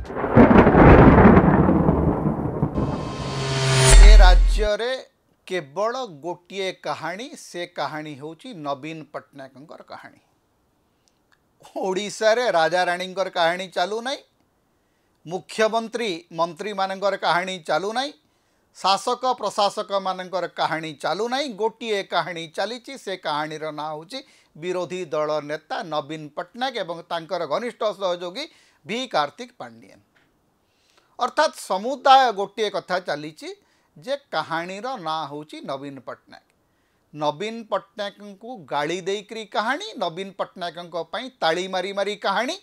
ए राज्य रे केवल गोटे कहानी से कहानी होची नवीन पट्टनायक कहानी। ओडिशा रे राजा रानी कहानी चालू नहीं, मुख्यमंत्री मंत्री मानकर कहानी चालू नहीं, शासक प्रशासक मानकर कहानी चालू नहीं, गोटे कहानी चली। से कहानी ना होची विरोधी दल नेता नवीन पट्टनायक एवं तांकर घनिष्ठ सहयोगी भी कार्तिक पांडियन। अर्थात समुदाय गोटे कथा चली जे कहानी ना होची नवीन पट्टनायक। नवीन पट्टनायक को गाड़ी देकरी कहानी, नवीन पट्टनायक ताली मारी मारी कहानी,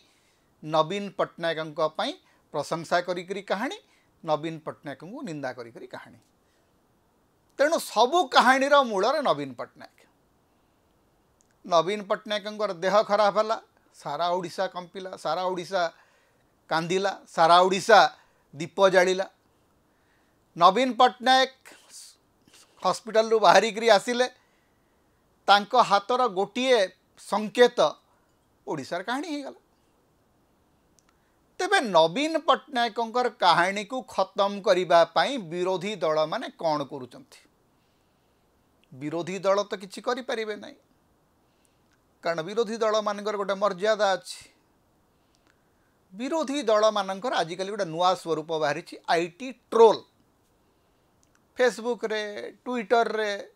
नवीन पट्टनायक प्रशंसा करी कहानी, नवीन पट्टनायक को निंदा करी कहानी। तेणु सबू कहानी मूल नवीन पट्टनायक। नवीन पट्टनायक देह खराब है, सारा ओडिशा कंपिला, सारा ओडिशा कांदिला, सारा ओडिशा दीप जाड़ा। नवीन पट्टनायक हॉस्पिटल रु बाहरिक आसिले, तांको हाथर गोटे संकेत ओडिशार कहानी हो गला। तेबे नवीन पट्टनायक कहानी को खत्म करने विरोधी दल माने कौन करुचंती? विरोधी दल तो किसी करें ना, कारण विरोधी दल मानकर गोटे मर्यादा अच्छी। विरोधी दल मानकर आजिकल गोटे नुआ स्वरूप बाहरी आईटी ट्रोल। फेसबुक रे, ट्विटर रे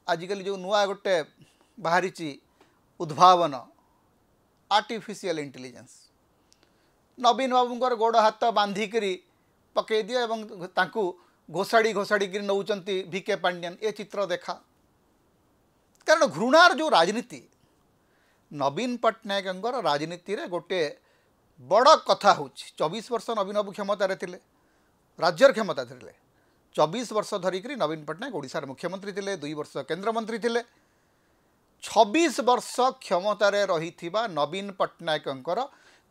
आजिकल जो नुआ गोटे बाहरी उद्भावन आर्टिफिशियल इंटेलिजेंस। नवीन बाबूंकर गोड़ हाथ बांधिकी पकई दिए एवं तांकू घोषाड़ी घोषाड़ी नौचंती भिके पांडियन। ए चित्र देखा, कारण घृणार जो राजनीति नवीन पट्टनायक राजनीति रे गोटे बड़ कथा हो। 24 वर्ष नवीन बाबू क्षमतार थे, राज्यर क्षमता थे। 24 वर्ष धरिक नवीन पट्टनायक ओडिशार मुख्यमंत्री थे, 2 वर्ष केंद्रमंत्री थे। 26 वर्ष क्षमतार रही नवीन पट्टनायक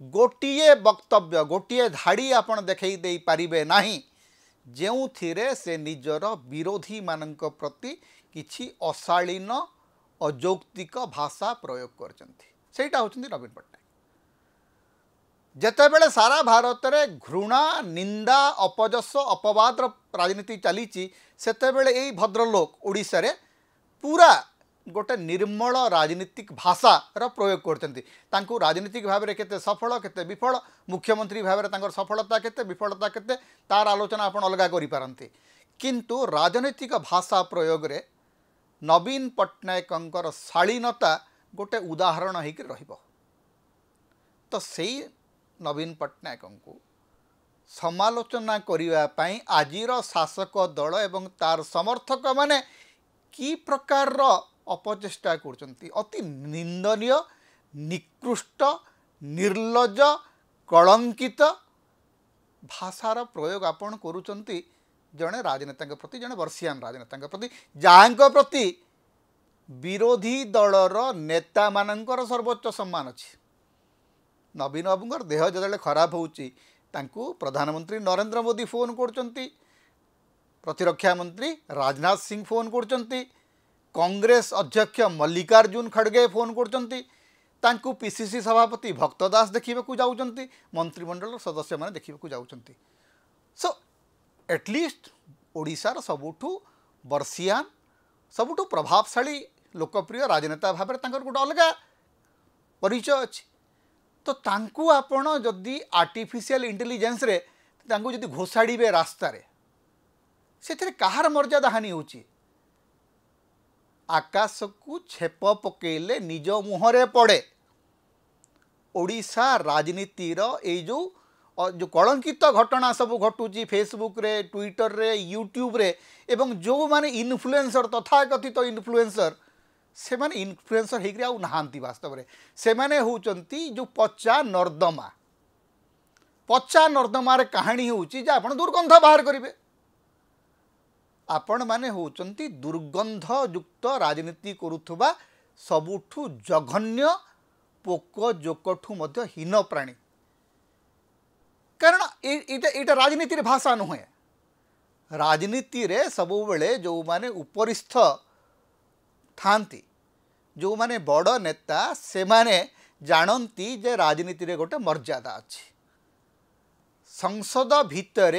गोटे वक्तव्य, गोटे धाड़ी आपण देखई दे पारिबे नाही जो थिरे से निजर विरोधी मानक प्रति किछि अशालीन अजौक्तिक भाषा प्रयोग करछंती। होचंती नवीन पट्टनायक। जेतेबेले सारा भारत में घृणा, निंदा, अपजस, अपवाद राजनीति चली, सेतेबेले एई भद्रलोक ओडिशा रे पूरा गोटे निर्मल राजनीतिक भाषा प्रयोग करछंती। तांकू राजनीतिक भाव में केते सफल केते विफल, मुख्यमंत्री भाव में तांकर सफलता केते विफलता केते तार आलोचना आपण अलगा करि पारंती। किंतु राजनीतिक भाषा प्रयोग रे नवीन पट्टनायकंकर शालीनता गोटे उदाहरण होकर रहिबो। तो सेई नवीन पट्टनायक को समालोचना करने आजिर शासक दल एवं तार समर्थक माने की प्रकार अपचेष्टा करछंती। अति निंदनीय, निकृष्ट, निर्लज, कलंकित भाषार प्रयोग आपण करुचंती जड़े राजनेता प्रति, जड़े वर्षियान राजनेता प्रति, जहाँ प्रति विरोधी दलर नेता मानकर सर्वोच्च सम्मान अच्छी। नवीन बाबूंकर देह जो खराब होची, तांकू प्रधानमंत्री नरेंद्र मोदी फोन करचंती, प्रतिरक्षा मंत्री राजनाथ सिंह फोन करचंती, कांग्रेस अध्यक्ष मल्लिकार्जुन खड़गे फोन करचंती, तांकू पीसीसी सभापति भक्त दास देखा जाउचंती, मंत्रिमंडल सदस्य माने देखा जाउचंती। सो एटलिस्ट ओडिशार सबुठू वर्षियान, सबुठू प्रभावशाली लोकप्रिय राजनेता भाव में गोटे अलग परिचय अच्छी। तो तांकू आपण जदि आर्टिफिशियल इंटेलिजेंस रे तांकू जदि घोषाड़े रास्ता रे, से कहार मर्यादा हानि होची? आकाश को छेप पकेले निज मुहरे पड़े। ओडिशा राजनीतिर ए जो कलंकित घटना सब घटुची फेसबुक रे, ट्विटर रे, यूट्यूब रे, एवं जो माने इन्फ्लुएंसर तथाकथित इन्फ्लुएंसर से माने इन्फ्लुएंसर होकर आउ नहांती। वास्तव में से माने होचंती जो पचा नर्दमा। पचा नर्दमार कहानी होची जे आपण दुर्गंध बाहर करिवे। आपण माने होचंती दुर्गंध युक्त राजनीति करुथुबा सबुठु जघन्य पोक जोकठु मध्य हीन प्राणी। कारण एटा राजनीति भाषा नुहे। राजनीति रे सबु बेले जो माने उपरिस्थ थांती, जो माने बड़ नेता, से माने जानती जे राजनीति रे गोटे मर्यादा अच्छी। संसद भितर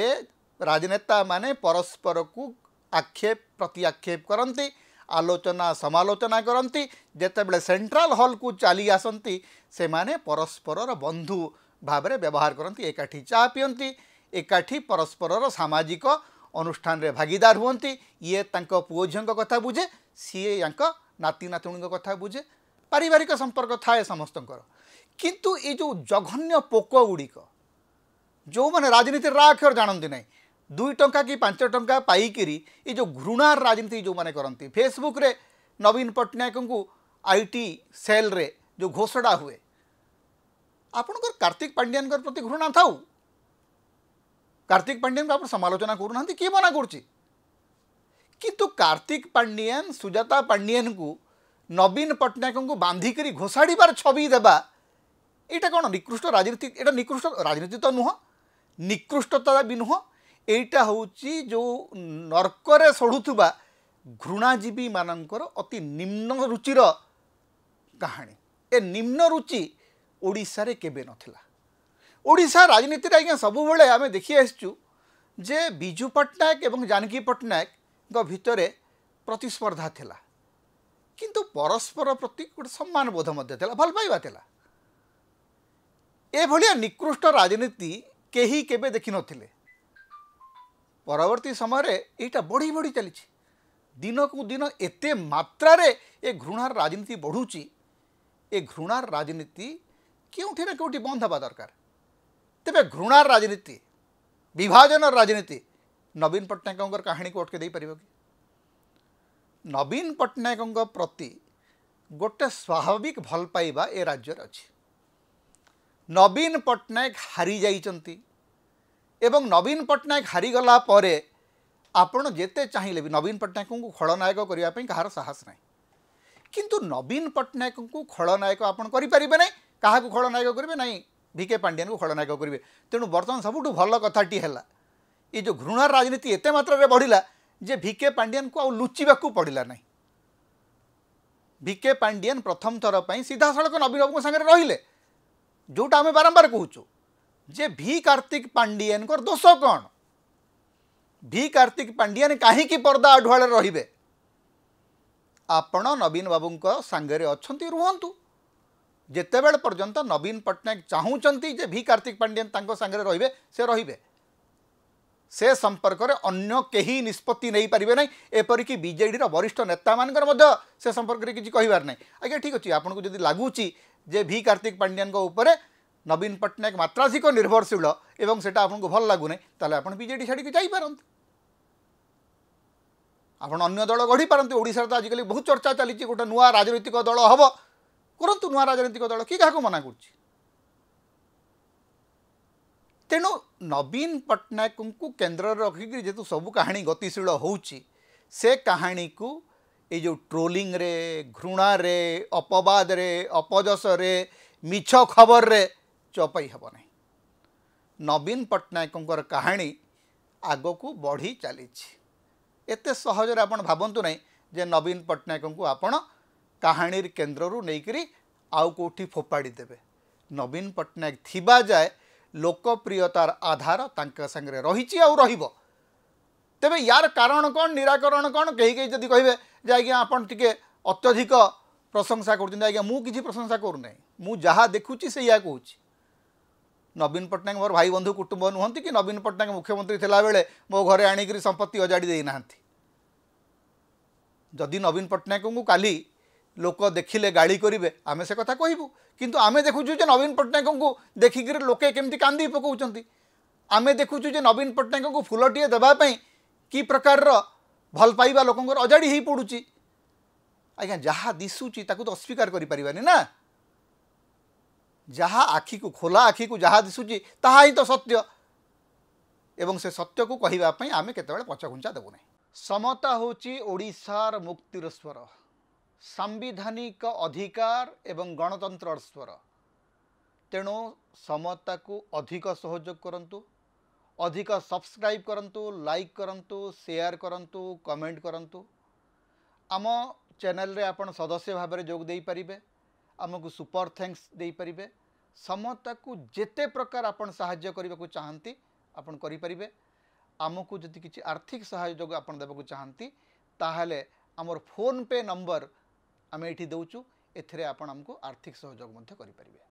राजनेता माने परस्पर को आक्षेप प्रति आक्षेप करती, आलोचना समालोचना करती। जेतेबेले सेंट्रल हॉल को चली आसती से माने परस्पर बंधु भाव में व्यवहार करती, एकाठी चा पियंती, एकाठी परस्पर सामाजिक अनुष्ठान रे भागीदार हुंती। ये तांको पुओ झियों कथा बुझे, सीए यांक नाती नातुणी कथा बुझे, पारिवारिक संपर्क थाए समस्तंकर। किंतु ये जो जघन्य पोक गुड़िक जो मैंने राजनीति राक्षर जानती ना, 2 टंका कि 5 टंका पाइकिरी ये जो घृणार राजनीति जो मैंने करती, फेसबुक रे नवीन पट्टनायक को आईटी सेल रे जो घोषणा हुए, आपणकर कार्तिक पांड्यान प्रति घृणा थाऊ, कार्तिक पांड्यान को आप समालोचना करूना किए मना कर। किंतु कार्तिक पांड्यान सुजाता पांड्यान को नवीन पट्टनायक को बांधिकी घोषाड़बार छवि देवा, यहाँ कौन निकृष्ट राजनीति? यहाँ निकृष्ट राजनीति तो नुह, निकृष्टता भी नुह, यहाँ हूँ जो नर्करे सड़ुवा घृणाजीवी मानकर अति निम्न रुचिर कहानी। ए निम्न रुचि ओडिशा रे केबे नथिला। ओडिशा राजनीति रे आज्ञा सबु बेले आमे देखि आसचु जे बिजू पट्टनायक एवं जानकी पट्टनायक भितरे प्रतिस्पर्धा थिला, किंतु परस्पर प्रति गोटे सम्मान बोध मध्य थिला, भल पाइबा थिला। ए भलिया निकृष्ट राजनीति केही केबे देखि नथिले। परवर्ती समय रे एटा बढ़ी बढ़ी चली, दिन को दिन एते मात्रा रे ए घृणार राजनीति बढ़ुची। ए घृणार राजनीति केउठी ना केउठी बंद हवा दरकार। तेबे घृणार राजनीति, विभाजन राजनीति नवीन पट्टनायक कहानी को अटके दे परिबो कि? नवीन पट्टनायक प्रति गोटे स्वाभाविक भल पाइबा ए राज्य रे अछि। नवीन पट्टनायक हारी जाइचंती एवं नवीन पट्टनायक हारीगला परे आपण जेते चाहिए भी नवीन पट्टनायक को खलनायक करने कहार साहस ना, किंतु नवीन पट्टनायक को खलनायक आपन करि परिबे नै, काहा को खलनायक करिवे नै, भिके पांड्यान को खलनायक करिवे। तेणु बर्तमान सबुठु भल कथाटी हैला ये जो घृणार राजनीति एते मात्रा रे बढ़िला जे भिके पांड्यान को लुचिबाकू पड़िला नै। भिके पांड्यान प्रथम थर पई सीधा सड़क नवीन बाबू संगे रहिले, जोटा आम बारंबार कहूँ जे भी कार्तिक पांड्यान दोष कौन? भी कार्तिक पांड्यान कहीं पर्दा अढ़ुआल रे? आपण नवीन बाबू सांगे अच्छा रुहतु, जितेबेले पर्यंत नवीन पट्टनायक चाहूँगी जे भी कार्तिक पांड्यान तांको सांगे रे से रे, से संपर्क में अन्य कहीं निष्पत्ति नहीं पारे ना। एपरिक बीजेडी वरिष्ठ नेता मानकर से संपर्क में किसी कहबार ना। आज्ञा ठीक अच्छे, आपको जब लगुच जे भी कार्तिक पांड्यान उपरे नवीन पट्टनायक मात्राधिक निर्भरशील एवं सेटा आपको भल लगुना, ताले आपण बीजेडी छाड़ी जापारती, आपण अन्य दल गढ़ी पारती। ओडिशा तो आजिकल बहुत चर्चा चली गोटे नुआ राजनैतिक दल हम करंतु, नुआ राजनैतिक दल किए क्या मना कर। तेणु नवीन पट्टनायक को केन्द्र रखिक जेतु सब कहानी गतिशील होउची, से कहानी को ये जो ट्रोलिंग रे, घृणा रे, अपवाद रे, अपजस रे, मिछ खबर रे चपाई हेब नहीं। नवीन पट्टनायक कहानी आग को बढ़ी चली, एते सहज आपण भावतु नहीं जे नवीन पट्टनायक को आपण कहानी केन्द्र रू नहीं आउ कोठी फोपाड़ी देबे। नवीन पट्टनायक थिबा जाए लोकप्रियतार आधार तांका संगे रही आउ रहिबो। तेबे यार कारण कौन, निराकरण कौन? कहीं कहीं जदि कहे जे आज्ञा आपन टिके अत्यधिक प्रशंसा कर, आज्ञा मु किसी प्रशंसा करूना, मु जहाँ देखुची से या कहूँ। नवीन पट्टनायक मोर भाई बंधु कुटुंब नुहति कि नवीन पट्टनायक मुख्यमंत्री थिला बेले मो घरे आनिक संपत्ति अजाड़ी देना। जदि नवीन पट्टनायक को काली लोक देखिले गाड़ी करेंगे आमे से कथा कहबू, किंतु आमे देखुचु जे नवीन पट्टनायक को देखिक लोके केमती कांदी पकाउछंती। आमे देखुचु जे नवीन पट्टनायक को फुलटिए देवाई कि प्रकार भल पाइबा लोकंर अजाड़ी ही पड़ुची। आज्ञा जहाँ दिशुची ताकू तो अस्वीकार करिपारिबानी ना, जहाँ आखि को खोला आखि को जहाँ दिशुची ताहा ही तो सत्य, एवं से सत्य को कहवाई आमे केतेबेले पछघुंचा देबु नहीं। समता होची ओडिशार मुक्तिर स्वर, सांविधानिक अधिकार एवं गणतंत्र स्वर। तेणु समता को अधिक सहयोग करंतु, अधिक सब्सक्राइब करंतु, लाइक करंतु, शेयर करंतु, कमेंट करंतु। आम चैनल रे आपण सदस्य भाव में जोग दे पारिबे, आमको सुपर थैंक्स दे पारिबे। समता को जेते प्रकार आपण सहाय्य करने को चाहती आपन करि परिबे। आमको जदि किसी आर्थिक सहयोग आपन देबाक चाहती ताहले आमर फोन पे नंबर आम ये दौचु एथिरे आपन हमको आर्थिक सहयोग करि परिबे।